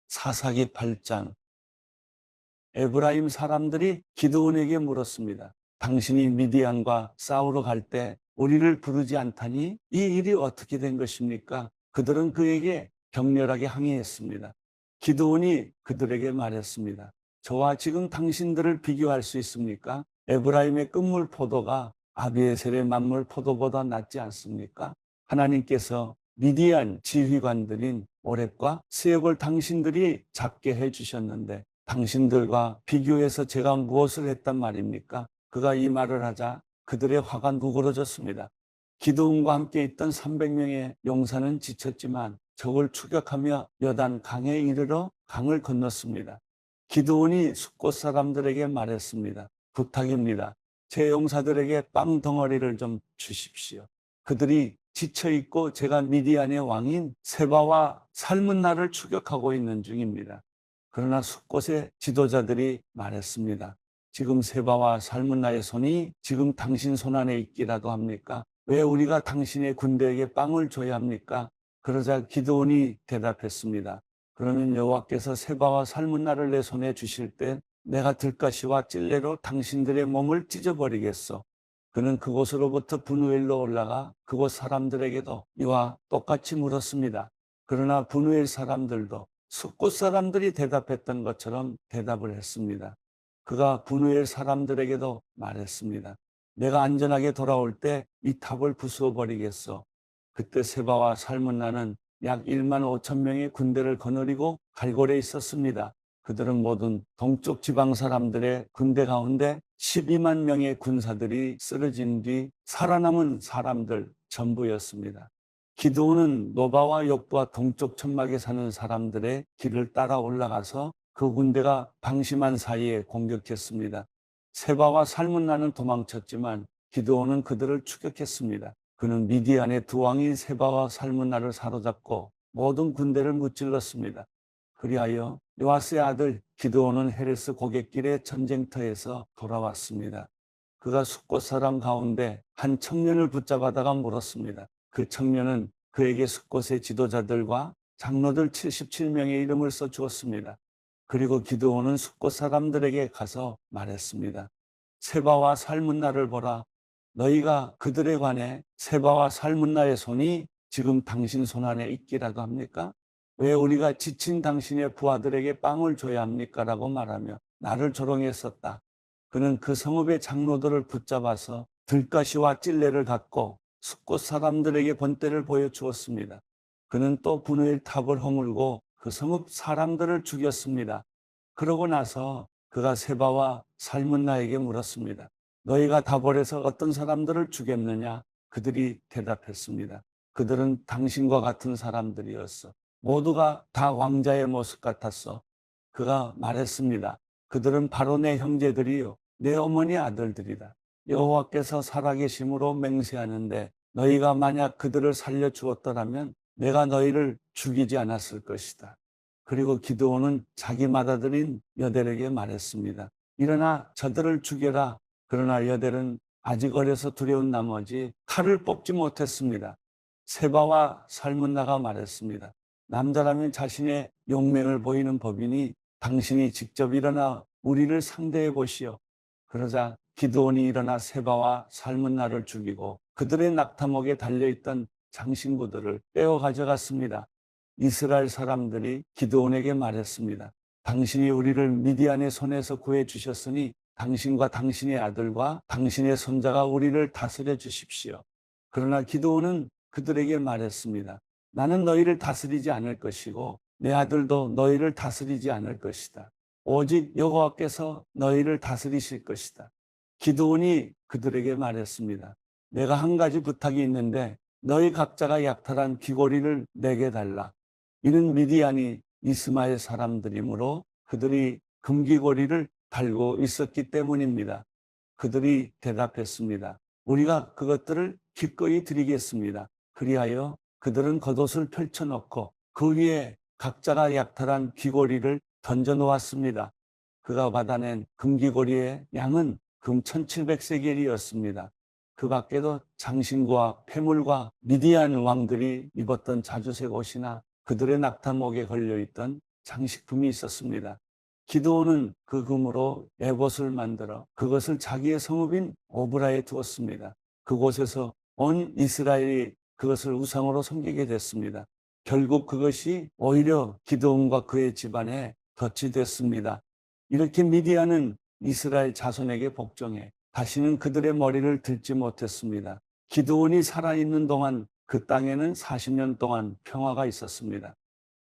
사사기 8장. 에브라임 사람들이 기드온에게 물었습니다. 당신이 미디안과 싸우러 갈 때 우리를 부르지 않다니 이 일이 어떻게 된 것입니까? 그들은 그에게 격렬하게 항의했습니다. 기드온이 그들에게 말했습니다. 저와 지금 당신들을 비교할 수 있습니까? 에브라임의 끝물 포도가 아비에셀의 만물 포도보다 낫지 않습니까? 하나님께서 미디안 지휘관들인 오렙과 스엡을 당신들이 잡게 해주셨는데 당신들과 비교해서 제가 무엇을 했단 말입니까? 그가 이 말을 하자 그들의 화가 누그러졌습니다. 기드온과 함께 있던 300명의 용사는 지쳤지만 적을 추격하며 여단 강에 이르러 강을 건넜습니다. 기드온이 숫곳 사람들에게 말했습니다. 부탁입니다. 제 용사들에게 빵 덩어리를 좀 주십시오. 그들이 지쳐있고 제가 미디안의 왕인 세바와 살문나를 추격하고 있는 중입니다. 그러나 숫곳의 지도자들이 말했습니다. 지금 세바와 살문나의 손이 지금 당신 손안에 있기라도 합니까? 왜 우리가 당신의 군대에게 빵을 줘야 합니까? 그러자 기드온이 대답했습니다. 그러면 여호와께서 세바와 살문나를 내 손에 주실 때 내가 들가시와 찔레로 당신들의 몸을 찢어버리겠소. 그는 그곳으로부터 분우엘로 올라가 그곳 사람들에게도 이와 똑같이 물었습니다. 그러나 분우엘 사람들도 숫곳 사람들이 대답했던 것처럼 대답을 했습니다. 그가 분우엘 사람들에게도 말했습니다. 내가 안전하게 돌아올 때 이 탑을 부수어 버리겠소. 그때 세바와 살문나는 약 1만 5천 명의 군대를 거느리고 갈골에 있었습니다. 그들은 모든 동쪽 지방 사람들의 군대 가운데 12만 명의 군사들이 쓰러진 뒤 살아남은 사람들 전부였습니다. 기드온은 노바와 욕부와 동쪽 천막에 사는 사람들의 길을 따라 올라가서 그 군대가 방심한 사이에 공격했습니다. 세바와 살문나는 도망쳤지만 기드온은 그들을 추격했습니다. 그는 미디안의 두 왕인 세바와 살문나를 사로잡고 모든 군대를 무찔렀습니다. 그리하여 요아스의 아들 기드온은 헤레스 고갯길의 전쟁터에서 돌아왔습니다. 그가 숫곳 사람 가운데 한 청년을 붙잡아다가 물었습니다. 그 청년은 그에게 숫곳의 지도자들과 장로들 77명의 이름을 써주었습니다. 그리고 기드온은 숫곳 사람들에게 가서 말했습니다. 세바와 살문나를 보라. 너희가 그들에 관해 세바와 살문나의 손이 지금 당신 손안에 있기라도 합니까? 왜 우리가 지친 당신의 부하들에게 빵을 줘야 합니까? 라고 말하며 나를 조롱했었다. 그는 그 성읍의 장로들을 붙잡아서 들가시와 찔레를 갖고 숫곳 사람들에게 번때를 보여주었습니다. 그는 또 분우엘 탑을 허물고 그 성읍 사람들을 죽였습니다. 그러고 나서 그가 세바와 살문나에게 물었습니다. 너희가 다볼에서 어떤 사람들을 죽였느냐? 그들이 대답했습니다. 그들은 당신과 같은 사람들이었어. 모두가 다 왕자의 모습 같았어. 그가 말했습니다. 그들은 바로 내 형제들이요 내 어머니 아들들이다. 여호와께서 살아계심으로 맹세하는데 너희가 만약 그들을 살려주었더라면 내가 너희를 죽이지 않았을 것이다. 그리고 기드온은 자기 맏아들인 여델에게 말했습니다. 일어나 저들을 죽여라. 그러나 여델은 아직 어려서 두려운 나머지 칼을 뽑지 못했습니다. 세바와 살문나가 말했습니다. 남자라면 자신의 용맹을 보이는 법이니 당신이 직접 일어나 우리를 상대해 보시오. 그러자 기드온이 일어나 세바와 살문나를 죽이고 그들의 낙타목에 달려있던 장신구들을 빼어 가져갔습니다. 이스라엘 사람들이 기드온에게 말했습니다. 당신이 우리를 미디안의 손에서 구해주셨으니 당신과 당신의 아들과 당신의 손자가 우리를 다스려 주십시오. 그러나 기드온은 그들에게 말했습니다. 나는 너희를 다스리지 않을 것이고 내 아들도 너희를 다스리지 않을 것이다. 오직 여호와께서 너희를 다스리실 것이다. 기드온이 그들에게 말했습니다. 내가 한 가지 부탁이 있는데 너희 각자가 약탈한 귀고리를 내게 달라. 이는 미디안이 이스마엘 사람들이므로 그들이 금귀고리를 달고 있었기 때문입니다. 그들이 대답했습니다. 우리가 그것들을 기꺼이 드리겠습니다. 그리하여 그들은 겉옷을 펼쳐놓고 그 위에 각자가 약탈한 귀고리를 던져놓았습니다. 그가 받아낸 금귀고리의 양은 금 1700세겔이었습니다. 그 밖에도 장신구와 폐물과 미디안 왕들이 입었던 자주색 옷이나 그들의 낙타목에 걸려있던 장식품이 있었습니다. 기드온은 그 금으로 에봇을 만들어 그것을 자기의 성읍인 오브라에 두었습니다. 그곳에서 온 이스라엘이 그것을 우상으로 섬기게 됐습니다. 결국 그것이 오히려 기드온과 그의 집안에 덫이 됐습니다. 이렇게 미디안은 이스라엘 자손에게 복종해 다시는 그들의 머리를 들지 못했습니다. 기드온이 살아있는 동안 그 땅에는 40년 동안 평화가 있었습니다.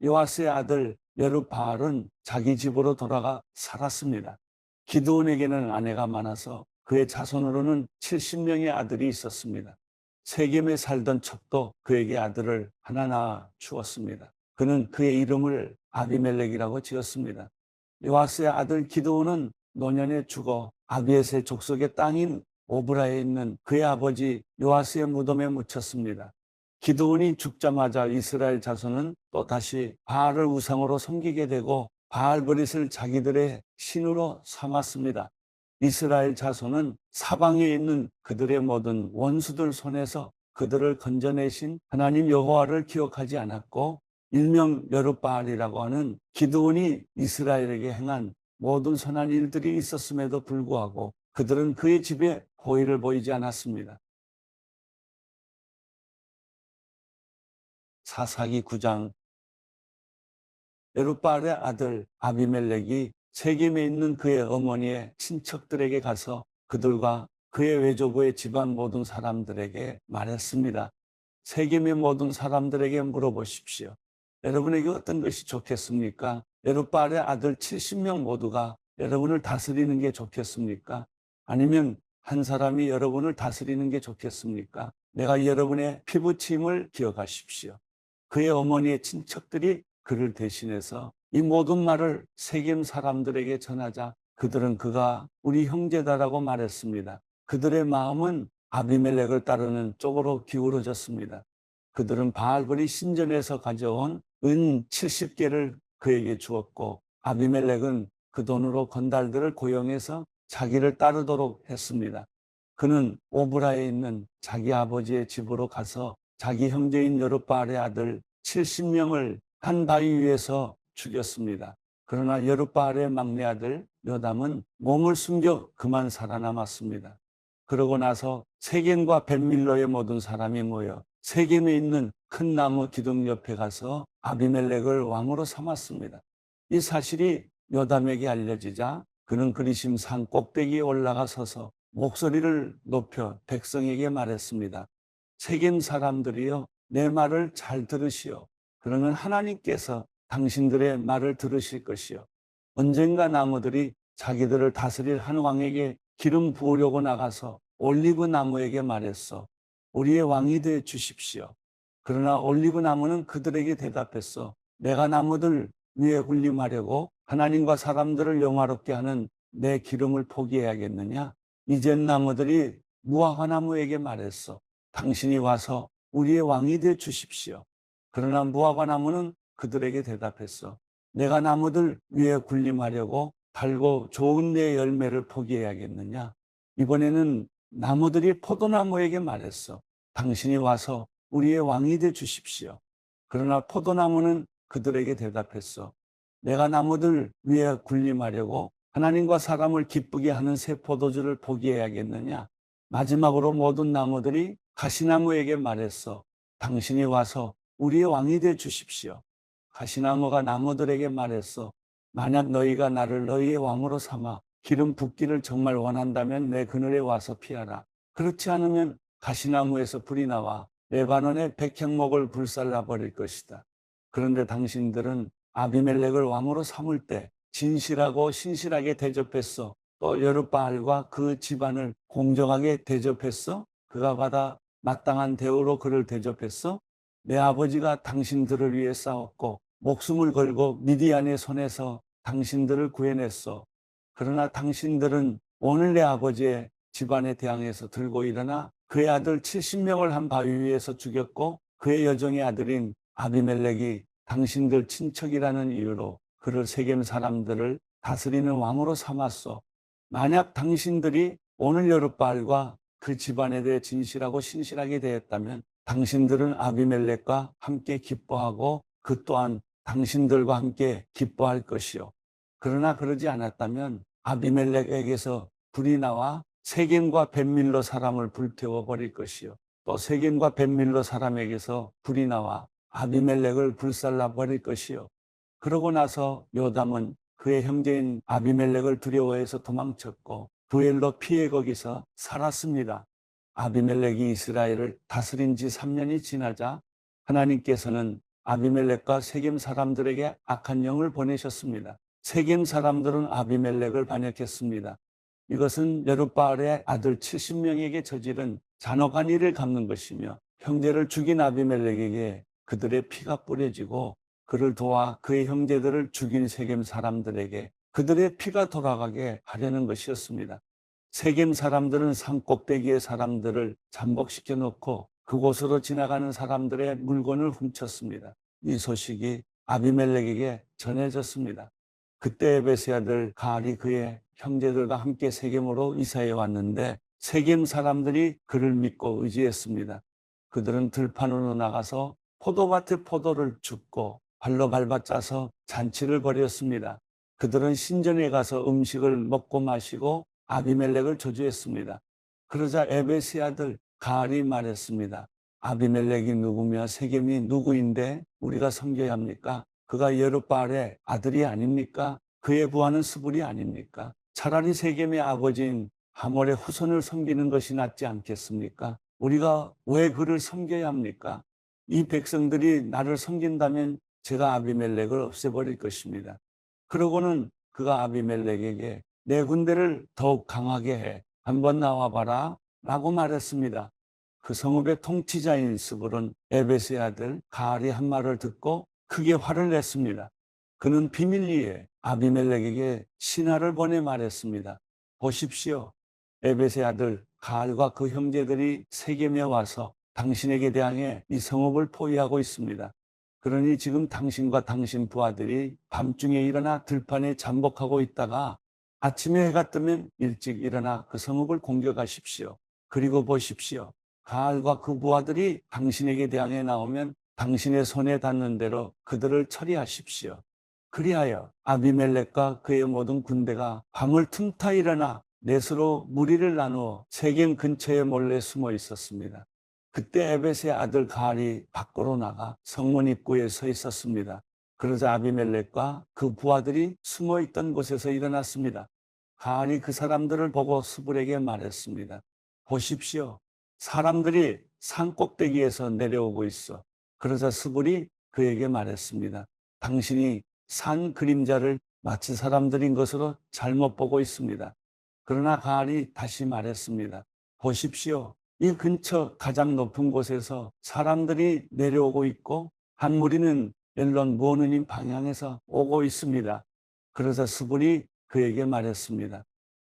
요아스의 아들 여룹바알은 자기 집으로 돌아가 살았습니다. 기드온에게는 아내가 많아서 그의 자손으로는 70명의 아들이 있었습니다. 세겜에 살던 첩도 그에게 아들을 하나 낳아 주었습니다. 그는 그의 이름을 아비멜렉이라고 지었습니다. 요아스의 아들 기드온은 노년에 죽어 아비에셀 족속의 땅인 오브라에 있는 그의 아버지 요아스의 무덤에 묻혔습니다. 기드온이 죽자마자 이스라엘 자손은 또다시 바알을 우상으로 섬기게 되고 바알브릿을 자기들의 신으로 삼았습니다. 이스라엘 자손은 사방에 있는 그들의 모든 원수들 손에서 그들을 건져내신 하나님 여호와를 기억하지 않았고 일명 여룹바알이라고 하는 기드온이 이스라엘에게 행한 모든 선한 일들이 있었음에도 불구하고 그들은 그의 집에 호의를 보이지 않았습니다. 사사기 9장 여룹바알의 아들 아비멜렉이 세겜에 있는 그의 어머니의 친척들에게 가서 그들과 그의 외조부의 집안 모든 사람들에게 말했습니다. 세겜의 모든 사람들에게 물어보십시오. 여러분에게 어떤 것이 좋겠습니까? 여룹바알의 아들 70명 모두가 여러분을 다스리는 게 좋겠습니까? 아니면 한 사람이 여러분을 다스리는 게 좋겠습니까? 내가 여러분의 피부침을 기억하십시오. 그의 어머니의 친척들이 그를 대신해서 이 모든 말을 세겜 사람들에게 전하자 그들은 그가 우리 형제다라고 말했습니다. 그들의 마음은 아비멜렉을 따르는 쪽으로 기울어졌습니다. 그들은 바알브리 신전에서 가져온 은 70개를 그에게 주었고 아비멜렉은 그 돈으로 건달들을 고용해서 자기를 따르도록 했습니다. 그는 오브라에 있는 자기 아버지의 집으로 가서 자기 형제인 여룹바알의 아들 70명을 한 바위 위에서 죽였습니다. 그러나 여룹바알의 막내 아들 요담은 몸을 숨겨 그만 살아남았습니다. 그러고 나서 세겜과 벳밀로의 모든 사람이 모여 세겜에 있는 큰 나무 기둥 옆에 가서 아비멜렉을 왕으로 삼았습니다. 이 사실이 요담에게 알려지자 그는 그리심 산 꼭대기에 올라가 서서 목소리를 높여 백성에게 말했습니다. 세겜 사람들이여 내 말을 잘 들으시오. 그러면 하나님께서 당신들의 말을 들으실 것이요. 언젠가 나무들이 자기들을 다스릴 한 왕에게 기름 부으려고 나가서 올리브 나무에게 말했어. 우리의 왕이 되어 주십시오. 그러나 올리브 나무는 그들에게 대답했어. 내가 나무들 위에 군림하려고 하나님과 사람들을 영화롭게 하는 내 기름을 포기해야겠느냐? 이젠 나무들이 무화과 나무에게 말했어. 당신이 와서 우리의 왕이 되어 주십시오. 그러나 무화과 나무는 그들에게 대답했어. 내가 나무들 위에 군림하려고 달고 좋은 내 열매를 포기해야겠느냐? 이번에는 나무들이 포도나무에게 말했어. 당신이 와서 우리의 왕이 되어 주십시오. 그러나 포도나무는 그들에게 대답했어. 내가 나무들 위에 군림하려고 하나님과 사람을 기쁘게 하는 새 포도주를 포기해야겠느냐? 마지막으로 모든 나무들이 가시나무에게 말했어. 당신이 와서 우리의 왕이 되어 주십시오. 가시나무가 나무들에게 말했어. 만약 너희가 나를 너희의 왕으로 삼아 기름 붓기를 정말 원한다면 내 그늘에 와서 피하라. 그렇지 않으면 가시나무에서 불이 나와 레바논의 백향목을 불살라 버릴 것이다. 그런데 당신들은 아비멜렉을 왕으로 삼을 때 진실하고 신실하게 대접했어. 또 여룹바알과 그 집안을 공정하게 대접했어. 그가 받아 마땅한 대우로 그를 대접했어. 내 아버지가 당신들을 위해 싸웠고 목숨을 걸고 미디안의 손에서 당신들을 구해냈어. 그러나 당신들은 오늘 내 아버지의 집안에 대항해서 들고 일어나 그의 아들 70명을 한 바위 위에서 죽였고 그의 여종의 아들인 아비멜렉이 당신들 친척이라는 이유로 그를 세겜 사람들을 다스리는 왕으로 삼았어. 만약 당신들이 오늘 여룹바알과 그 집안에 대해 진실하고 신실하게 대했다면 당신들은 아비멜렉과 함께 기뻐하고 그 또한 당신들과 함께 기뻐할 것이요. 그러나 그러지 않았다면 아비멜렉에게서 불이 나와 세겜과 벳밀로 사람을 불태워 버릴 것이요. 또 세겜과 벳밀로 사람에게서 불이 나와 아비멜렉을 불살라 버릴 것이요. 그러고 나서 요담은 그의 형제인 아비멜렉을 두려워해서 도망쳤고 부엘로 피해 거기서 살았습니다. 아비멜렉이 이스라엘을 다스린 지 3년이 지나자 하나님께서는 아비멜렉과 세겜 사람들에게 악한 영을 보내셨습니다. 세겜 사람들은 아비멜렉을 반역했습니다. 이것은 여룻바알의 아들 70명에게 저지른 잔혹한 일을 갚는 것이며 형제를 죽인 아비멜렉에게 그들의 피가 뿌려지고 그를 도와 그의 형제들을 죽인 세겜 사람들에게 그들의 피가 돌아가게 하려는 것이었습니다. 세겜 사람들은 산꼭대기의 사람들을 잠복시켜 놓고 그곳으로 지나가는 사람들의 물건을 훔쳤습니다. 이 소식이 아비멜렉에게 전해졌습니다. 그때 에베스의 아들 가알이 그의 형제들과 함께 세겜으로 이사해 왔는데 세겜 사람들이 그를 믿고 의지했습니다. 그들은 들판으로 나가서 포도밭의 포도를 줍고 발로 밟아짜서 잔치를 벌였습니다. 그들은 신전에 가서 음식을 먹고 마시고 아비멜렉을 저주했습니다. 그러자 에베스의 아들 가알이 말했습니다. 아비멜렉이 누구며 세겜이 누구인데 우리가 섬겨야 합니까? 그가 여룻바알의 아들이 아닙니까? 그의 부하는 스불이 아닙니까? 차라리 세겜의 아버지인 하몰의 후손을 섬기는 것이 낫지 않겠습니까? 우리가 왜 그를 섬겨야 합니까? 이 백성들이 나를 섬긴다면 제가 아비멜렉을 없애버릴 것입니다. 그러고는 그가 아비멜렉에게 내 군대를 더욱 강하게 해. 한번 나와봐라 라고 말했습니다. 그 성읍의 통치자인 스불은 에베스의 아들 가알이 한 말을 듣고 크게 화를 냈습니다. 그는 비밀리에 아비멜렉에게 신하를 보내 말했습니다. 보십시오. 에베스의 아들 가알과 그 형제들이 세겜에 와서 당신에게 대항해 이 성읍을 포위하고 있습니다. 그러니 지금 당신과 당신 부하들이 밤중에 일어나 들판에 잠복하고 있다가 아침에 해가 뜨면 일찍 일어나 그 성읍을 공격하십시오. 그리고 보십시오. 가알과 그 부하들이 당신에게 대항해 나오면 당신의 손에 닿는 대로 그들을 처리하십시오. 그리하여 아비멜렉과 그의 모든 군대가 밤을 틈타 일어나 넷으로 무리를 나누어 세겜 근처에 몰래 숨어 있었습니다. 그때 에벳의 아들 가알이 밖으로 나가 성문 입구에 서 있었습니다. 그러자 아비멜렉과 그 부하들이 숨어 있던 곳에서 일어났습니다. 가알이 그 사람들을 보고 스불에게 말했습니다. 보십시오. 사람들이 산 꼭대기에서 내려오고 있어. 그러자 스불이 그에게 말했습니다. 당신이 산 그림자를 마치 사람들인 것으로 잘못 보고 있습니다. 그러나 가알이 다시 말했습니다. 보십시오. 이 근처 가장 높은 곳에서 사람들이 내려오고 있고 한 무리는 엘론 무오느님 방향에서 오고 있습니다. 그러자 스불이 그에게 말했습니다.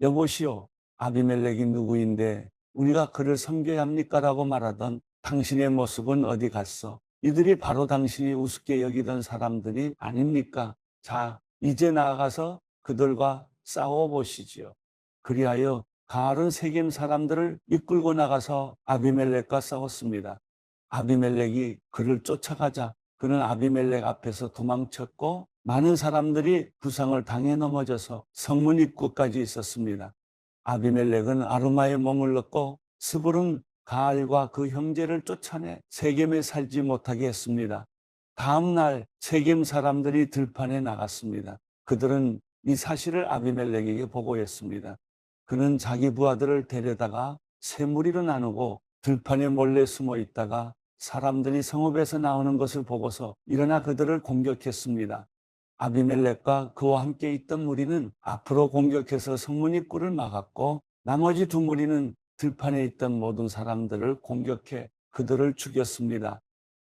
여보시오. 아비멜렉이 누구인데 우리가 그를 섬겨야 합니까? 라고 말하던 당신의 모습은 어디 갔어? 이들이 바로 당신이 우습게 여기던 사람들이 아닙니까? 자, 이제 나아가서 그들과 싸워보시지요. 그리하여 가알은 세겜 사람들을 이끌고 나가서 아비멜렉과 싸웠습니다. 아비멜렉이 그를 쫓아가자 그는 아비멜렉 앞에서 도망쳤고 많은 사람들이 부상을 당해 넘어져서 성문 입구까지 있었습니다. 아비멜렉은 아르마에 머물렀고 스불은 가알과 그 형제를 쫓아내 세겜에 살지 못하게 했습니다. 다음 날 세겜 사람들이 들판에 나갔습니다. 그들은 이 사실을 아비멜렉에게 보고했습니다. 그는 자기 부하들을 데려다가 세 무리로 나누고 들판에 몰래 숨어 있다가 사람들이 성읍에서 나오는 것을 보고서 일어나 그들을 공격했습니다. 아비멜렉과 그와 함께 있던 무리는 앞으로 공격해서 성문 입구를 막았고 나머지 두 무리는 들판에 있던 모든 사람들을 공격해 그들을 죽였습니다.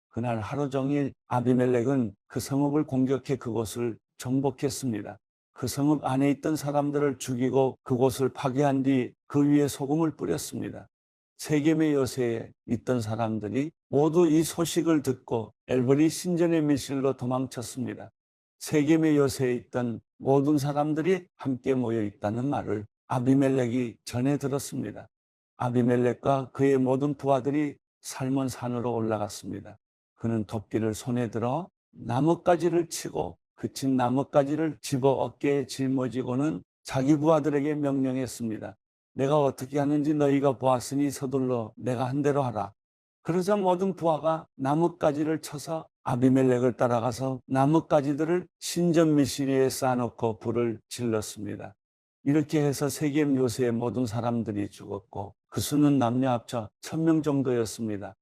그날 하루 종일 아비멜렉은 그 성읍을 공격해 그곳을 정복했습니다. 그 성읍 안에 있던 사람들을 죽이고 그곳을 파괴한 뒤 그 위에 소금을 뿌렸습니다. 세겜의 요새에 있던 사람들이 모두 이 소식을 듣고 엘브리 신전의 밀실로 도망쳤습니다. 세겜의 요새에 있던 모든 사람들이 함께 모여 있다는 말을 아비멜렉이 전해 들었습니다. 아비멜렉과 그의 모든 부하들이 살몬 산으로 올라갔습니다. 그는 도끼를 손에 들어 나뭇가지를 치고 그친 나뭇가지를 집어 어깨에 짊어지고는 자기 부하들에게 명령했습니다. 내가 어떻게 하는지 너희가 보았으니 서둘러 내가 한 대로 하라. 그러자 모든 부하가 나뭇가지를 쳐서 아비멜렉을 따라가서 나뭇가지들을 신전 미시리에 쌓아놓고 불을 질렀습니다. 이렇게 해서 세겜 요새의 모든 사람들이 죽었고 그 수는 남녀 합쳐 1000명 정도였습니다.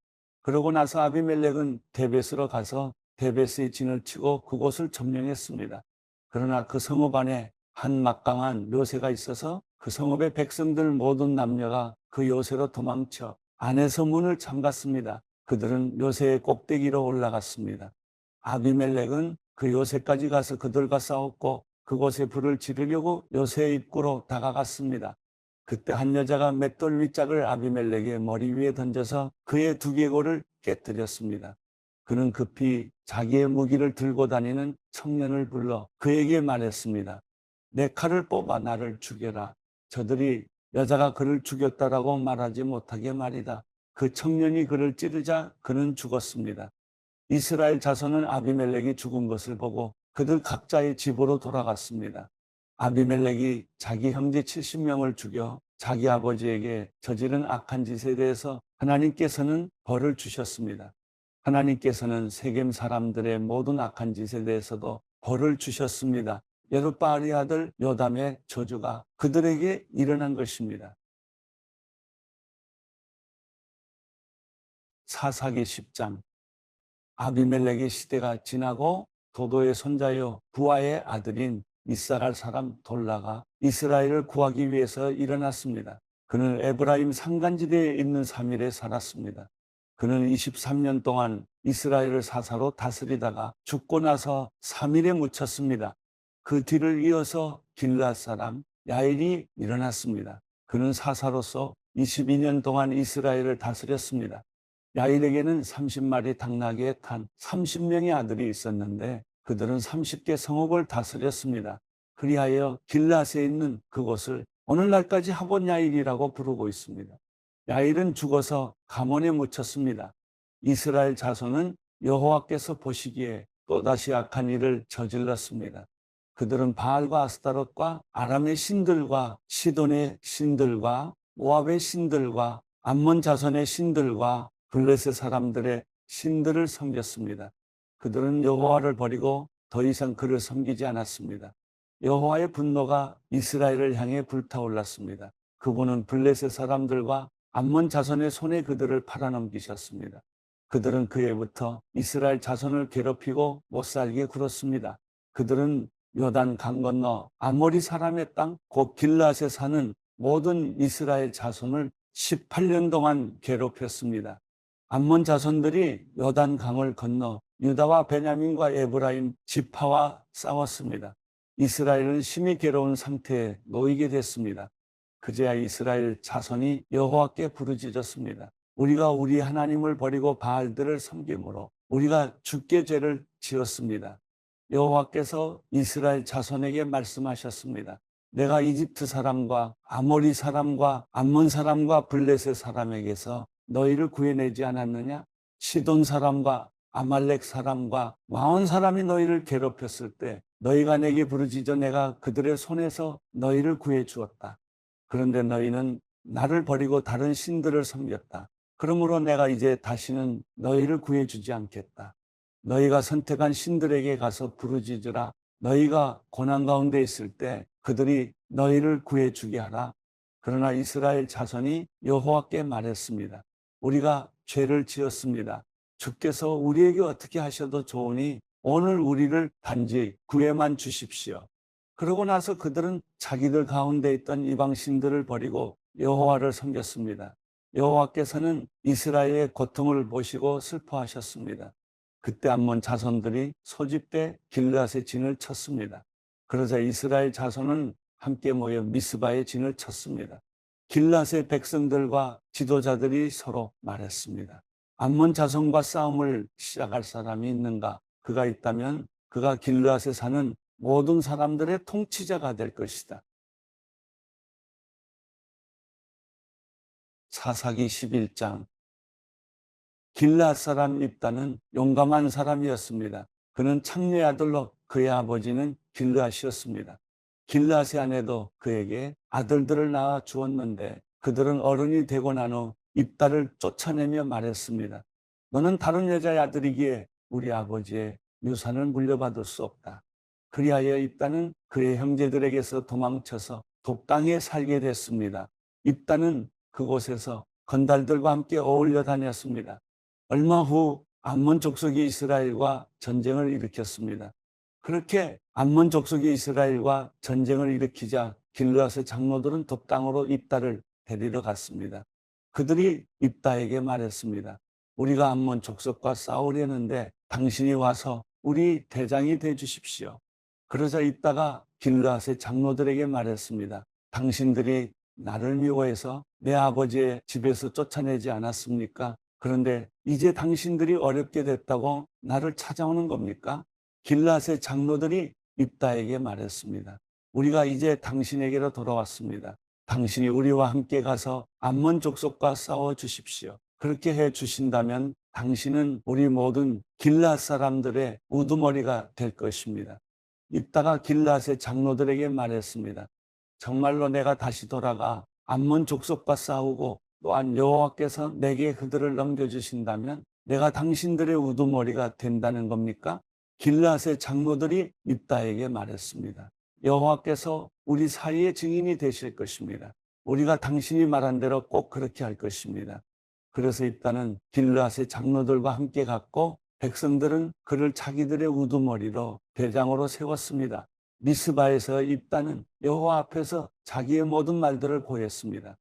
그러고 나서 아비멜렉은 데벳으로 가서 데벳의 진을 치고 그곳을 점령했습니다. 그러나 그 성읍 안에 한 막강한 요새가 있어서 그 성읍의 백성들 모든 남녀가 그 요새로 도망쳐 안에서 문을 잠갔습니다. 그들은 요새의 꼭대기로 올라갔습니다. 아비멜렉은 그 요새까지 가서 그들과 싸웠고 그곳에 불을 지르려고 요새의 입구로 다가갔습니다. 그때 한 여자가 맷돌 윗짝을 아비멜렉의 머리 위에 던져서 그의 두개골을 깨뜨렸습니다. 그는 급히 자기의 무기를 들고 다니는 청년을 불러 그에게 말했습니다. 내 칼을 뽑아 나를 죽여라. 저들이 여자가 그를 죽였다라고 말하지 못하게 말이다. 그 청년이 그를 찌르자 그는 죽었습니다. 이스라엘 자손은 아비멜렉이 죽은 것을 보고 그들 각자의 집으로 돌아갔습니다. 아비멜렉이 자기 형제 70명을 죽여 자기 아버지에게 저지른 악한 짓에 대해서 하나님께서는 벌을 주셨습니다. 하나님께서는 세겜 사람들의 모든 악한 짓에 대해서도 벌을 주셨습니다. 여룻바알의 아들 요담의 저주가 그들에게 일어난 것입니다. 사사기 10장. 아비멜렉의 시대가 지나고 도도의 손자요 부하의 아들인 이스라엘 사람 돌라가 이스라엘을 구하기 위해서 일어났습니다. 그는 에브라임 산간지대에 있는 사밀에 살았습니다. 그는 23년 동안 이스라엘을 사사로 다스리다가 죽고 나서 사밀에 묻혔습니다. 그 뒤를 이어서 길앗 사람 야일이 일어났습니다. 그는 사사로서 22년 동안 이스라엘을 다스렸습니다. 야일에게는 30마리 당나귀에 탄 30명의 아들이 있었는데 그들은 30개 성읍을 다스렸습니다. 그리하여 길앗에 있는 그곳을 오늘날까지 하봇 야일이라고 부르고 있습니다. 야일은 죽어서 가몬에 묻혔습니다. 이스라엘 자손은 여호와께서 보시기에 또다시 악한 일을 저질렀습니다. 그들은 바알과 아스타롯과 아람의 신들과 시돈의 신들과 모압의 신들과 암몬 자손의 신들과 블레셋 사람들의 신들을 섬겼습니다. 그들은 여호와를 버리고 더 이상 그를 섬기지 않았습니다. 여호와의 분노가 이스라엘을 향해 불타올랐습니다. 그분은 블레셋 사람들과 암몬 자손의 손에 그들을 팔아넘기셨습니다. 그들은 그해부터 이스라엘 자손을 괴롭히고 못살게 굴었습니다. 그들은 요단 강 건너 아모리 사람의 땅 곧 길앗에 사는 모든 이스라엘 자손을 18년 동안 괴롭혔습니다. 암몬 자손들이 요단 강을 건너 유다와 베냐민과 에브라임 지파와 싸웠습니다. 이스라엘은 심히 괴로운 상태에 놓이게 됐습니다. 그제야 이스라엘 자손이 여호와께 부르짖었습니다. 우리가 우리 하나님을 버리고 바알들을 섬김으로 우리가 주께 죄를 지었습니다. 여호와께서 이스라엘 자손에게 말씀하셨습니다. 내가 이집트 사람과 아모리 사람과 암몬 사람과 블레셋 사람에게서 너희를 구해내지 않았느냐? 시돈 사람과 아말렉 사람과 마온 사람이 너희를 괴롭혔을 때 너희가 내게 부르짖어 내가 그들의 손에서 너희를 구해 주었다. 그런데 너희는 나를 버리고 다른 신들을 섬겼다. 그러므로 내가 이제 다시는 너희를 구해주지 않겠다. 너희가 선택한 신들에게 가서 부르짖으라. 너희가 고난 가운데 있을 때 그들이 너희를 구해주게 하라. 그러나 이스라엘 자손이 여호와께 말했습니다. 우리가 죄를 지었습니다. 주께서 우리에게 어떻게 하셔도 좋으니 오늘 우리를 단지 구해만 주십시오. 그러고 나서 그들은 자기들 가운데 있던 이방 신들을 버리고 여호와를 섬겼습니다. 여호와께서는 이스라엘의 고통을 보시고 슬퍼하셨습니다. 그때 암몬 자손들이 소집돼 길앗의 진을 쳤습니다. 그러자 이스라엘 자손은 함께 모여 미스바의 진을 쳤습니다. 길앗의 백성들과 지도자들이 서로 말했습니다. 암몬 자손과 싸움을 시작할 사람이 있는가? 그가 있다면 그가 길앗에 사는 모든 사람들의 통치자가 될 것이다. 사사기 11장. 길앗 사람 입다는 용감한 사람이었습니다. 그는 창녀의 아들로 그의 아버지는 길르앗이었습니다. 길르앗의 아내도 그에게 아들들을 낳아 주었는데 그들은 어른이 되고 난 후 입다를 쫓아내며 말했습니다. 너는 다른 여자의 아들이기에 우리 아버지의 유산을 물려받을 수 없다. 그리하여 입다는 그의 형제들에게서 도망쳐서 독당에 살게 됐습니다. 입다는 그곳에서 건달들과 함께 어울려 다녔습니다. 얼마 후 암몬 족속이 이스라엘과 전쟁을 일으켰습니다. 그렇게 암몬 족속이 이스라엘과 전쟁을 일으키자 길르앗의 장로들은 독당으로 입다를 데리러 갔습니다. 그들이 입다에게 말했습니다. 우리가 암몬 족속과 싸우려는데 당신이 와서 우리 대장이 돼 주십시오. 그러자 입다가 길르앗의 장로들에게 말했습니다. 당신들이 나를 미워해서 내 아버지의 집에서 쫓아내지 않았습니까? 그런데 이제 당신들이 어렵게 됐다고 나를 찾아오는 겁니까? 길르앗의 장로들이 입다에게 말했습니다. 우리가 이제 당신에게로 돌아왔습니다. 당신이 우리와 함께 가서 암몬 족속과 싸워 주십시오. 그렇게 해 주신다면 당신은 우리 모든 길르앗 사람들의 우두머리가 될 것입니다. 입다가 길르앗의 장로들에게 말했습니다. 정말로 내가 다시 돌아가 암몬 족속과 싸우고 또한 여호와께서 내게 그들을 넘겨주신다면 내가 당신들의 우두머리가 된다는 겁니까? 길르앗의 장로들이 입다에게 말했습니다. 여호와께서 우리 사이의 증인이 되실 것입니다. 우리가 당신이 말한 대로 꼭 그렇게 할 것입니다. 그래서 입다는 길르앗의 장로들과 함께 갔고 백성들은 그를 자기들의 우두머리로 대장으로 세웠습니다. 미스바에서 입다는 여호와 앞에서 자기의 모든 말들을 고했습니다.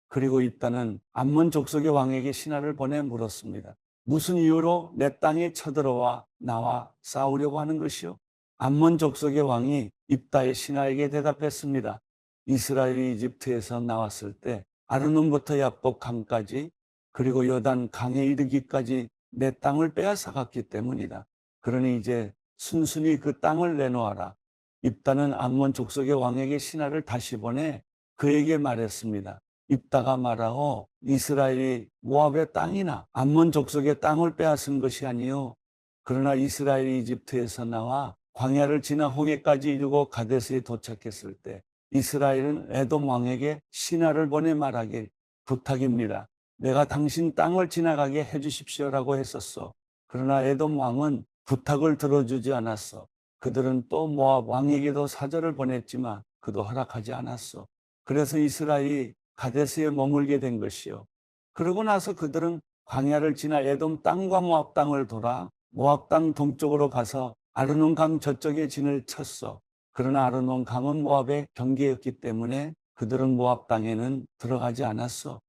그리고 입다는 암몬 족속의 왕에게 신하를 보내 물었습니다. 무슨 이유로 내 땅에 쳐들어와 나와 싸우려고 하는 것이요? 암몬 족속의 왕이 입다의 신하에게 대답했습니다. 이스라엘이 이집트에서 나왔을 때 아르논부터 야복 강까지 그리고 요단 강에 이르기까지 내 땅을 빼앗아갔기 때문이다. 그러니 이제 순순히 그 땅을 내놓아라. 입다는 암몬 족속의 왕에게 신하를 다시 보내 그에게 말했습니다. 입다가 말하오 이스라엘이 모압의 땅이나 암몬 족속의 땅을 빼앗은 것이 아니요 그러나 이스라엘이 이집트에서 나와 광야를 지나 홍해까지 이르고 가데스에 도착했을 때 이스라엘은 에돔 왕에게 신하를 보내 말하길 부탁입니다. 내가 당신 땅을 지나가게 해주십시오라고 했었어. 그러나 에돔 왕은 부탁을 들어주지 않았어. 그들은 또 모압 왕에게도 사절을 보냈지만 그도 허락하지 않았어. 그래서 이스라엘이 가데스에 머물게 된 것이요. 그러고 나서 그들은 광야를 지나 에돔 땅과 모압 땅을 돌아 모압 땅 동쪽으로 가서 아르논 강 저쪽에 진을 쳤어. 그러나 아르논 강은 모압의 경계였기 때문에 그들은 모압 땅에는 들어가지 않았어.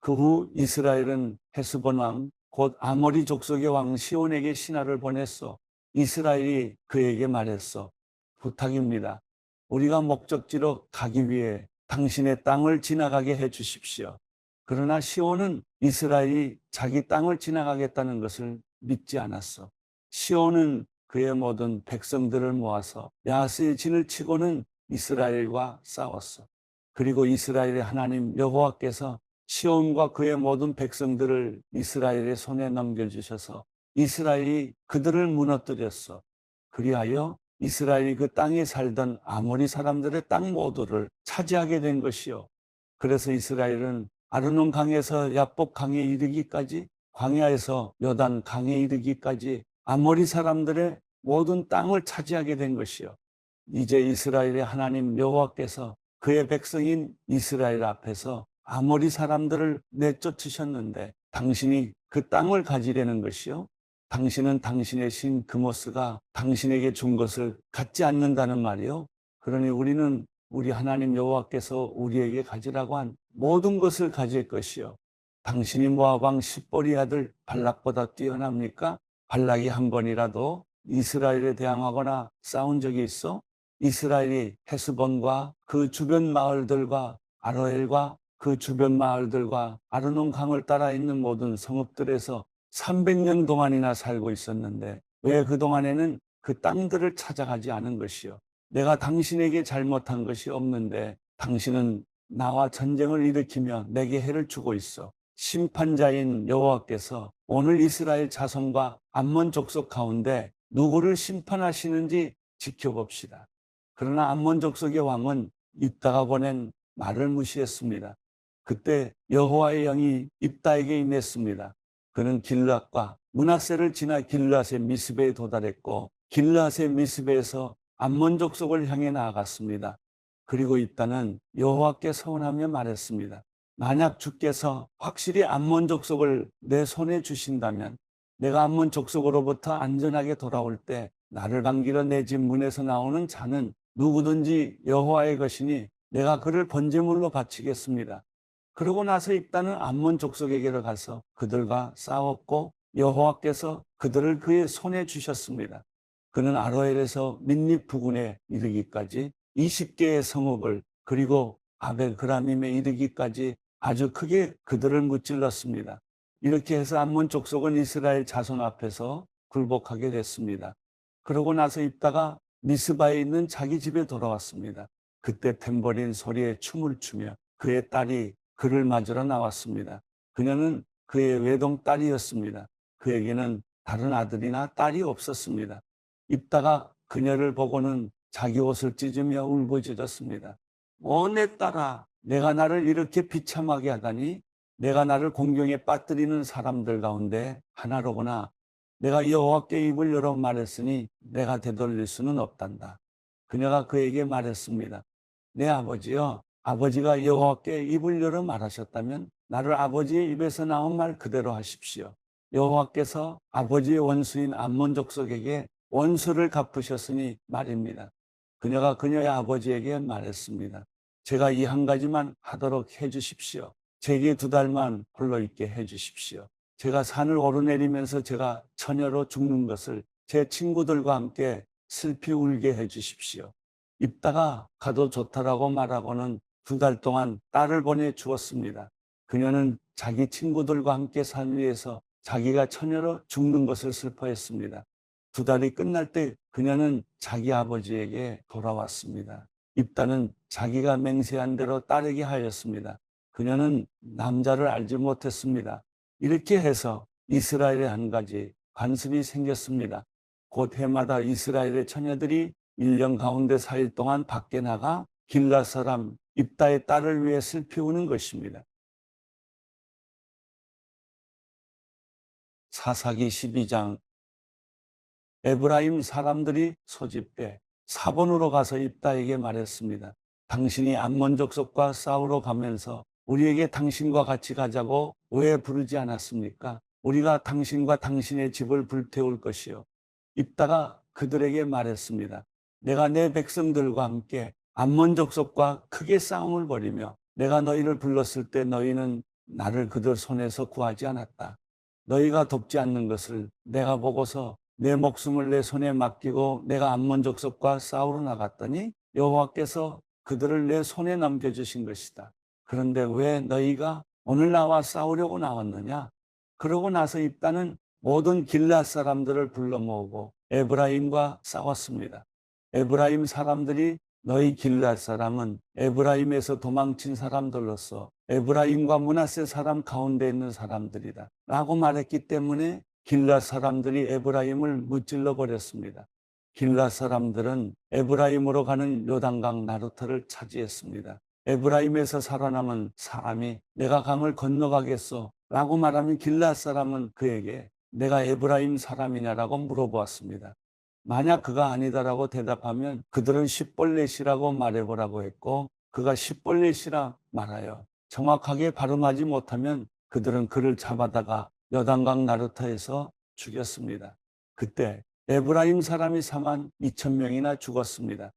그 후 이스라엘은 헤스본 왕, 곧 아모리 족속의 왕 시온에게 신하를 보냈어. 이스라엘이 그에게 말했어. 부탁입니다. 우리가 목적지로 가기 위해 당신의 땅을 지나가게 해 주십시오. 그러나 시온은 이스라엘이 자기 땅을 지나가겠다는 것을 믿지 않았어. 시온은 그의 모든 백성들을 모아서 야스의 진을 치고는 이스라엘과 싸웠어. 그리고 이스라엘의 하나님 여호와께서 시온과 그의 모든 백성들을 이스라엘의 손에 넘겨주셔서 이스라엘이 그들을 무너뜨렸어. 그리하여 이스라엘이 그 땅에 살던 아모리 사람들의 땅 모두를 차지하게 된 것이요. 그래서 이스라엘은 아르논 강에서 야복 강에 이르기까지 광야에서 요단 강에 이르기까지 아모리 사람들의 모든 땅을 차지하게 된 것이요. 이제 이스라엘의 하나님 여호와께서 그의 백성인 이스라엘 앞에서 아모리 사람들을 내쫓으셨는데 당신이 그 땅을 가지려는 것이요. 당신은 당신의 신 그모스가 당신에게 준 것을 갖지 않는다는 말이요. 그러니 우리는 우리 하나님 여호와께서 우리에게 가지라고 한 모든 것을 가질 것이요. 당신이 모압 왕 십보리 아들 발락보다 뛰어납니까? 발락이 한 번이라도 이스라엘에 대항하거나 싸운 적이 있어? 이스라엘이 헤스본과 그 주변 마을들과 아로엘과 그 주변 마을들과 아르논 강을 따라 있는 모든 성읍들에서 300년 동안이나 살고 있었는데 왜 그동안에는 그 땅들을 찾아가지 않은 것이요. 내가 당신에게 잘못한 것이 없는데 당신은 나와 전쟁을 일으키며 내게 해를 주고 있어. 심판자인 여호와께서 오늘 이스라엘 자손과 암몬 족속 가운데 누구를 심판하시는지 지켜봅시다. 그러나 암몬 족속의 왕은 입다가 보낸 말을 무시했습니다. 그때 여호와의 영이 입다에게 임했습니다. 그는 길앗과 므낫세를 지나 길앗의 미스베에 도달했고 길앗의 미스베에서 암몬 족속을 향해 나아갔습니다. 그리고 입다는 여호와께 서원하며 말했습니다. 만약 주께서 확실히 암몬 족속을 내 손에 주신다면 내가 암몬 족속으로부터 안전하게 돌아올 때 나를 반기러 내 집 문에서 나오는 자는 누구든지 여호와의 것이니 내가 그를 번제물로 바치겠습니다. 그러고 나서 입다는 암몬 족속에게로 가서 그들과 싸웠고 여호와께서 그들을 그의 손에 주셨습니다. 그는 아로엘에서 민립 부근에 이르기까지 20개의 성읍을 그리고 아벨그라밈에 이르기까지 아주 크게 그들을 무찔렀습니다. 이렇게 해서 암몬 족속은 이스라엘 자손 앞에서 굴복하게 됐습니다. 그러고 나서 입다가 미스바에 있는 자기 집에 돌아왔습니다. 그때 탬버린 소리에 춤을 추며 그의 딸이 그를 맞으러 나왔습니다. 그녀는 그의 외동딸이었습니다. 그에게는 다른 아들이나 딸이 없었습니다. 입다가 그녀를 보고는 자기 옷을 찢으며 울부짖었습니다. 오, 내 딸아, 내가 나를 이렇게 비참하게 하다니 내가 나를 공경에 빠뜨리는 사람들 가운데 하나로구나. 내가 여호와께 입을 열어 말했으니 내가 되돌릴 수는 없단다. 그녀가 그에게 말했습니다. 내 아버지여, 아버지가 여호와께 입을 열어 말하셨다면 나를 아버지의 입에서 나온 말 그대로 하십시오. 여호와께서 아버지의 원수인 암몬 족속에게 원수를 갚으셨으니 말입니다. 그녀가 그녀의 아버지에게 말했습니다. 제가 이 한 가지만 하도록 해주십시오. 제게 2달만 홀로 있게 해주십시오. 제가 산을 오르내리면서 제가 처녀로 죽는 것을 제 친구들과 함께 슬피 울게 해주십시오. 입다가 가도 좋다라고 말하고는 2달 동안 딸을 보내주었습니다. 그녀는 자기 친구들과 함께 산 위에서 자기가 처녀로 죽는 것을 슬퍼했습니다. 2달이 끝날 때 그녀는 자기 아버지에게 돌아왔습니다. 입다는 자기가 맹세한 대로 따르게 하였습니다. 그녀는 남자를 알지 못했습니다. 이렇게 해서 이스라엘에 한 가지 관습이 생겼습니다. 곧 해마다 이스라엘의 처녀들이 1년 가운데 4일 동안 밖에 나가 길앗 사람 입다의 딸을 위해 슬피 우는 것입니다. 사사기 12장. 에브라임 사람들이 소집돼 사본으로 가서 입다에게 말했습니다. 당신이 암몬 족속과 싸우러 가면서 우리에게 당신과 같이 가자고 왜 부르지 않았습니까? 우리가 당신과 당신의 집을 불태울 것이요. 입다가 그들에게 말했습니다. 내가 내 백성들과 함께 암몬 족속과 크게 싸움을 벌이며 내가 너희를 불렀을 때 너희는 나를 그들 손에서 구하지 않았다. 너희가 돕지 않는 것을 내가 보고서 내 목숨을 내 손에 맡기고 내가 암몬 족속과 싸우러 나갔더니 여호와께서 그들을 내 손에 넘겨주신 것이다. 그런데 왜 너희가 오늘 나와 싸우려고 나왔느냐? 그러고 나서 입다는 모든 길앗 사람들을 불러 모으고 에브라임과 싸웠습니다. 에브라임 사람들이 너희 길앗 사람은 에브라임에서 도망친 사람들로서 에브라임과 므낫세 사람 가운데 있는 사람들이다 라고 말했기 때문에 길앗 사람들이 에브라임을 무찔러 버렸습니다. 길앗 사람들은 에브라임으로 가는 요단강 나루터를 차지했습니다. 에브라임에서 살아남은 사람이 내가 강을 건너가겠소 라고 말하면 길앗 사람은 그에게 내가 에브라임 사람이냐라고 물어보았습니다. 만약 그가 아니다라고 대답하면 그들은 십볼렛이라고 말해보라고 했고 그가 십볼렛이라 말하여 정확하게 발음하지 못하면 그들은 그를 잡아다가 여단강 나루터에서 죽였습니다. 그때 에브라임 사람이 4만 2천 명이나 죽었습니다.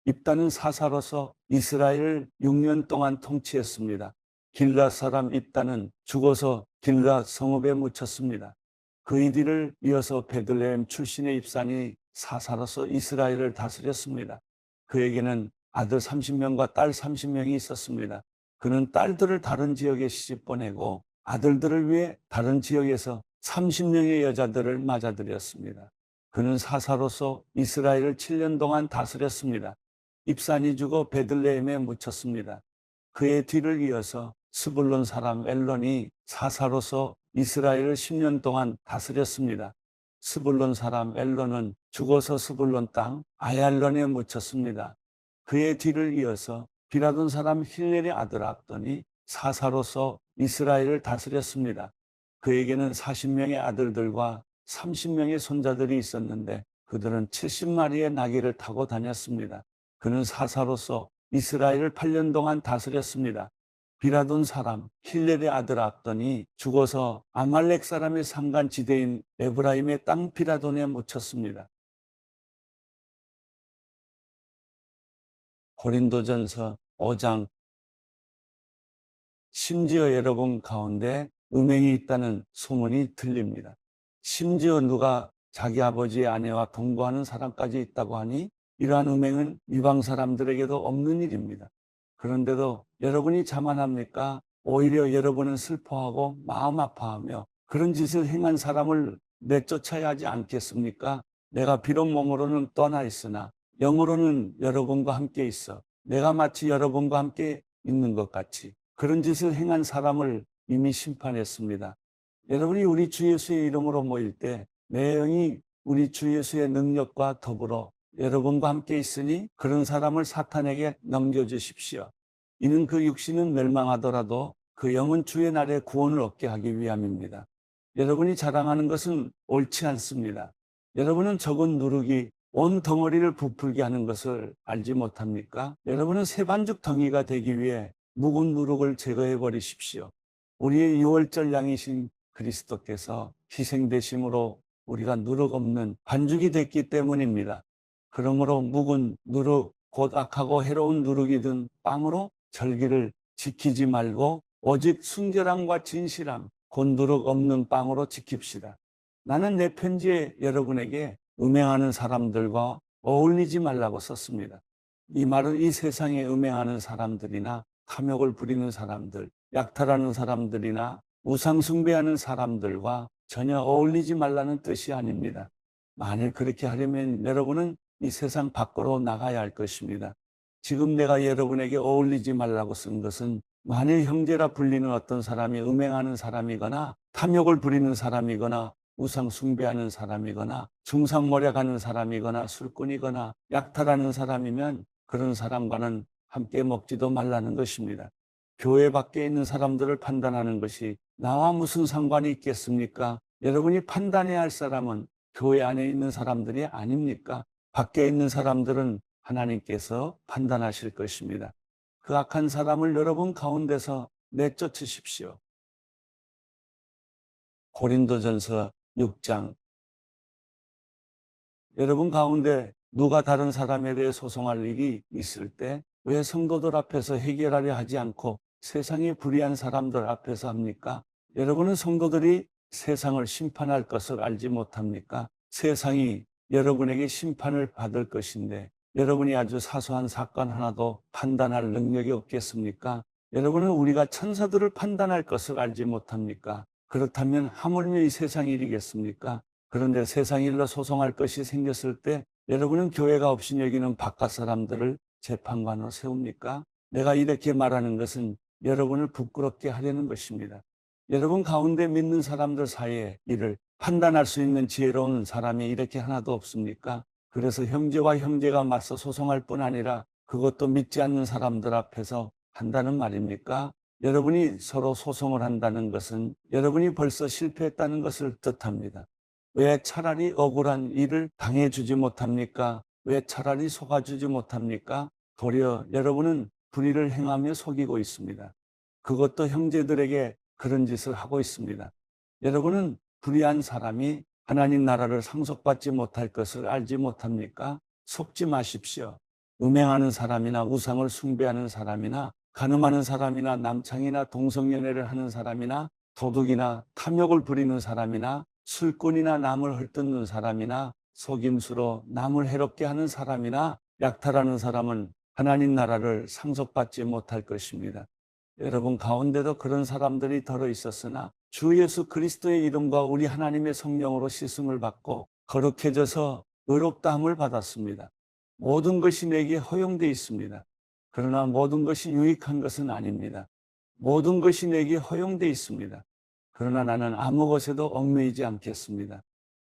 입다는 사사로서 이스라엘을 6년 동안 통치했습니다. 길앗 사람 입다는 죽어서 길앗 성읍에 묻혔습니다. 그의 뒤를 이어서 베들레헴 출신의 입산이 사사로서 이스라엘을 다스렸습니다. 그에게는 아들 30명과 딸 30명이 있었습니다. 그는 딸들을 다른 지역에 시집 보내고 아들들을 위해 다른 지역에서 30명의 여자들을 맞아들였습니다. 그는 사사로서 이스라엘을 7년 동안 다스렸습니다. 입산이 죽어 베들레헴에 묻혔습니다. 그의 뒤를 이어서 스불론 사람 엘론이 사사로서 이스라엘을 10년 동안 다스렸습니다. 스불론 사람 엘론은 죽어서 스불론 땅 아얄론에 묻혔습니다. 그의 뒤를 이어서 비라돈 사람 힐렐의 아들 압돈이 사사로서 이스라엘을 다스렸습니다. 그에게는 40명의 아들들과 30명의 손자들이 있었는데 그들은 70마리의 나귀를 타고 다녔습니다. 그는 사사로서 이스라엘을 8년 동안 다스렸습니다. 비라돈 사람 힐렐의 아들 압돈이 죽어서 아말렉 사람의 산간지대인 에브라임의 땅 비라돈에 묻혔습니다. 고린도전서 5장. 심지어 여러분 가운데 음행이 있다는 소문이 들립니다. 심지어 누가 자기 아버지의 아내와 동거하는 사람까지 있다고 하니 이러한 음행은 이방 사람들에게도 없는 일입니다. 그런데도 여러분이 자만합니까? 오히려 여러분은 슬퍼하고 마음 아파하며 그런 짓을 행한 사람을 내쫓아야 하지 않겠습니까? 내가 비록 몸으로는 떠나 있으나 영으로는 여러분과 함께 있어 내가 마치 여러분과 함께 있는 것 같이 그런 짓을 행한 사람을 이미 심판했습니다. 여러분이 우리 주 예수의 이름으로 모일 때 내 영이 우리 주 예수의 능력과 더불어 여러분과 함께 있으니 그런 사람을 사탄에게 넘겨주십시오. 이는 그 육신은 멸망하더라도 그 영은 주의 날에 구원을 얻게 하기 위함입니다. 여러분이 자랑하는 것은 옳지 않습니다. 여러분은 적은 누룩이 온 덩어리를 부풀게 하는 것을 알지 못합니까? 여러분은 새반죽 덩이가 되기 위해 묵은 누룩을 제거해 버리십시오. 우리의 유월절 양이신 그리스도께서 희생되심으로 우리가 누룩 없는 반죽이 됐기 때문입니다. 그러므로 묵은 누룩, 곧 악하고 해로운 누룩이 든 빵으로 절기를 지키지 말고 오직 순결함과 진실함, 곧 누룩 없는 빵으로 지킵시다. 나는 내 편지에 여러분에게 음행하는 사람들과 어울리지 말라고 썼습니다. 이 말은 이 세상에 음행하는 사람들이나 탐욕을 부리는 사람들, 약탈하는 사람들이나 우상 숭배하는 사람들과 전혀 어울리지 말라는 뜻이 아닙니다. 만일 그렇게 하려면 여러분은 이 세상 밖으로 나가야 할 것입니다. 지금 내가 여러분에게 어울리지 말라고 쓴 것은 만일 형제라 불리는 어떤 사람이 음행하는 사람이거나 탐욕을 부리는 사람이거나 우상 숭배하는 사람이거나 중상모략하는 사람이거나 술꾼이거나 약탈하는 사람이면 그런 사람과는 함께 먹지도 말라는 것입니다. 교회 밖에 있는 사람들을 판단하는 것이 나와 무슨 상관이 있겠습니까? 여러분이 판단해야 할 사람은 교회 안에 있는 사람들이 아닙니까? 밖에 있는 사람들은 하나님께서 판단하실 것입니다. 그 악한 사람을 여러분 가운데서 내쫓으십시오. 고린도전서 6장. 여러분 가운데 누가 다른 사람에 대해 소송할 일이 있을 때 왜 성도들 앞에서 해결하려 하지 않고 세상에 불의한 사람들 앞에서 합니까? 여러분은 성도들이 세상을 심판할 것을 알지 못합니까? 세상이 여러분에게 심판을 받을 것인데 여러분이 아주 사소한 사건 하나도 판단할 능력이 없겠습니까? 여러분은 우리가 천사들을 판단할 것을 알지 못합니까? 그렇다면 하물며 이 세상 일이겠습니까? 그런데 세상 일로 소송할 것이 생겼을 때 여러분은 교회가 없인 여기는 바깥 사람들을 재판관으로 세웁니까? 내가 이렇게 말하는 것은 여러분을 부끄럽게 하려는 것입니다. 여러분 가운데 믿는 사람들 사이에 이를 판단할 수 있는 지혜로운 사람이 이렇게 하나도 없습니까? 그래서 형제와 형제가 맞서 소송할 뿐 아니라 그것도 믿지 않는 사람들 앞에서 한다는 말입니까? 여러분이 서로 소송을 한다는 것은 여러분이 벌써 실패했다는 것을 뜻합니다. 왜 차라리 억울한 일을 당해주지 못합니까? 왜 차라리 속아주지 못합니까? 도리어 여러분은 불의를 행하며 속이고 있습니다. 그것도 형제들에게 그런 짓을 하고 있습니다. 여러분은 불의한 사람이 하나님 나라를 상속받지 못할 것을 알지 못합니까? 속지 마십시오. 음행하는 사람이나 우상을 숭배하는 사람이나 간음하는 사람이나 남창이나 동성연애를 하는 사람이나 도둑이나 탐욕을 부리는 사람이나 술꾼이나 남을 헐뜯는 사람이나 속임수로 남을 해롭게 하는 사람이나 약탈하는 사람은 하나님 나라를 상속받지 못할 것입니다. 여러분 가운데도 그런 사람들이 들어 있었으나 주 예수 그리스도의 이름과 우리 하나님의 성령으로 씻음을 받고 거룩해져서 의롭다함을 받았습니다. 모든 것이 내게 허용되어 있습니다. 그러나 모든 것이 유익한 것은 아닙니다. 모든 것이 내게 허용되어 있습니다. 그러나 나는 아무 것에도 얽매이지 않겠습니다.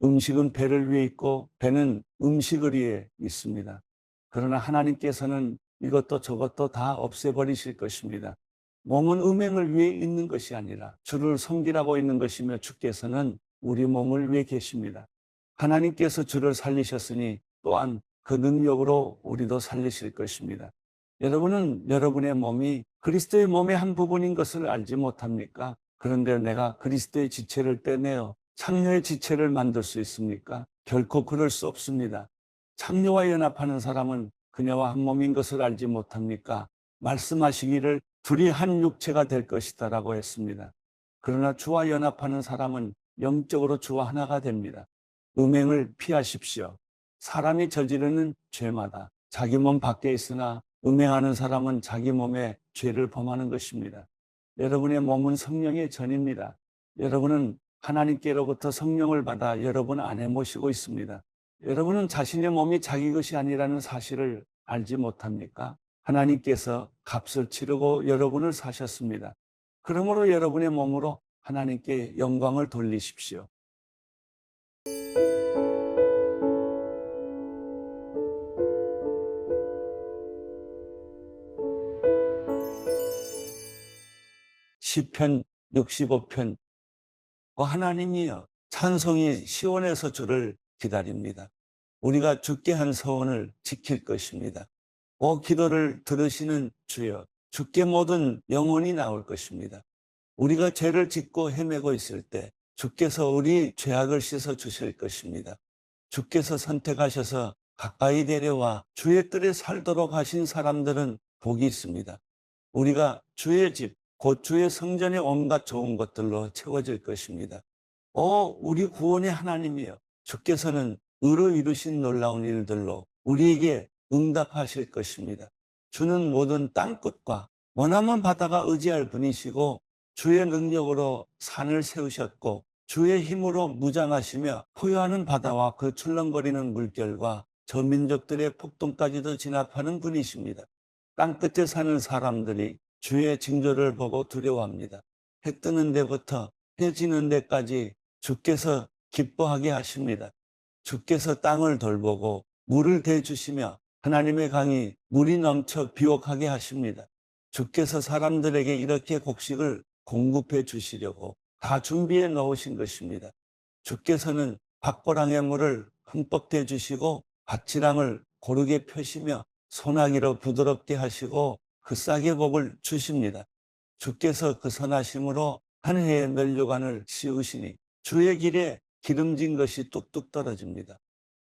음식은 배를 위해 있고 배는 음식을 위해 있습니다. 그러나 하나님께서는 이것도 저것도 다 없애버리실 것입니다. 몸은 음행을 위해 있는 것이 아니라 주를 섬기라고 있는 것이며 주께서는 우리 몸을 위해 계십니다. 하나님께서 주를 살리셨으니 또한 그 능력으로 우리도 살리실 것입니다. 여러분은 여러분의 몸이 그리스도의 몸의 한 부분인 것을 알지 못합니까? 그런데 내가 그리스도의 지체를 떼내어 창녀의 지체를 만들 수 있습니까? 결코 그럴 수 없습니다. 창녀와 연합하는 사람은 그녀와 한 몸인 것을 알지 못합니까? 말씀하시기를 둘이 한 육체가 될 것이다 라고 했습니다. 그러나 주와 연합하는 사람은 영적으로 주와 하나가 됩니다. 음행을 피하십시오. 사람이 저지르는 죄마다 자기 몸 밖에 있으나 음행하는 사람은 자기 몸에 죄를 범하는 것입니다. 여러분의 몸은 성령의 전입니다. 여러분은 하나님께로부터 성령을 받아 여러분 안에 모시고 있습니다. 여러분은 자신의 몸이 자기 것이 아니라는 사실을 알지 못합니까? 하나님께서 값을 치르고 여러분을 사셨습니다. 그러므로 여러분의 몸으로 하나님께 영광을 돌리십시오. 시편 65편 하나님이여 찬송이 시온에서 주를 기다립니다. 우리가 주께 한 서원을 지킬 것입니다. 기도를 들으시는 주여 주께 모든 영혼이 나올 것입니다. 우리가 죄를 짓고 헤매고 있을 때 주께서 우리 죄악을 씻어 주실 것입니다. 주께서 선택하셔서 가까이 데려와 주의 뜰에 살도록 하신 사람들은 복이 있습니다. 우리가 주의 집, 곧 주의 성전의 온갖 좋은 것들로 채워질 것입니다. 우리 구원의 하나님이여 주께서는 의로 이루신 놀라운 일들로 우리에게 응답하실 것입니다. 주는 모든 땅끝과 머나먼 바다가 의지할 분이시고 주의 능력으로 산을 세우셨고 주의 힘으로 무장하시며 포효하는 바다와 그 출렁거리는 물결과 저 민족들의 폭동까지도 진압하는 분이십니다. 땅끝에 사는 사람들이 주의 징조를 보고 두려워합니다. 해 뜨는 데부터 해 지는 데까지 주께서 기뻐하게 하십니다. 주께서 땅을 돌보고 물을 대주시며 하나님의 강이 물이 넘쳐 비옥하게 하십니다. 주께서 사람들에게 이렇게 곡식을 공급해 주시려고 다 준비해 놓으신 것입니다. 주께서는 밭고랑의 물을 흠뻑 대주시고 밭지랑을 고르게 펴시며 소나기로 부드럽게 하시고 그 싹의 복을 주십니다. 주께서 그 선하심으로 한 해의 면류관을 씌우시니 주의 길에 기름진 것이 뚝뚝 떨어집니다.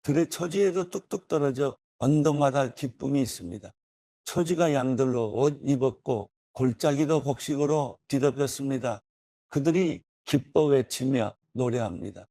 들의 초지에도 뚝뚝 떨어져 언덕마다 기쁨이 있습니다. 초지가 양들로 옷 입었고 골짜기도 곡식으로 뒤덮였습니다. 그들이 기뻐 외치며 노래합니다.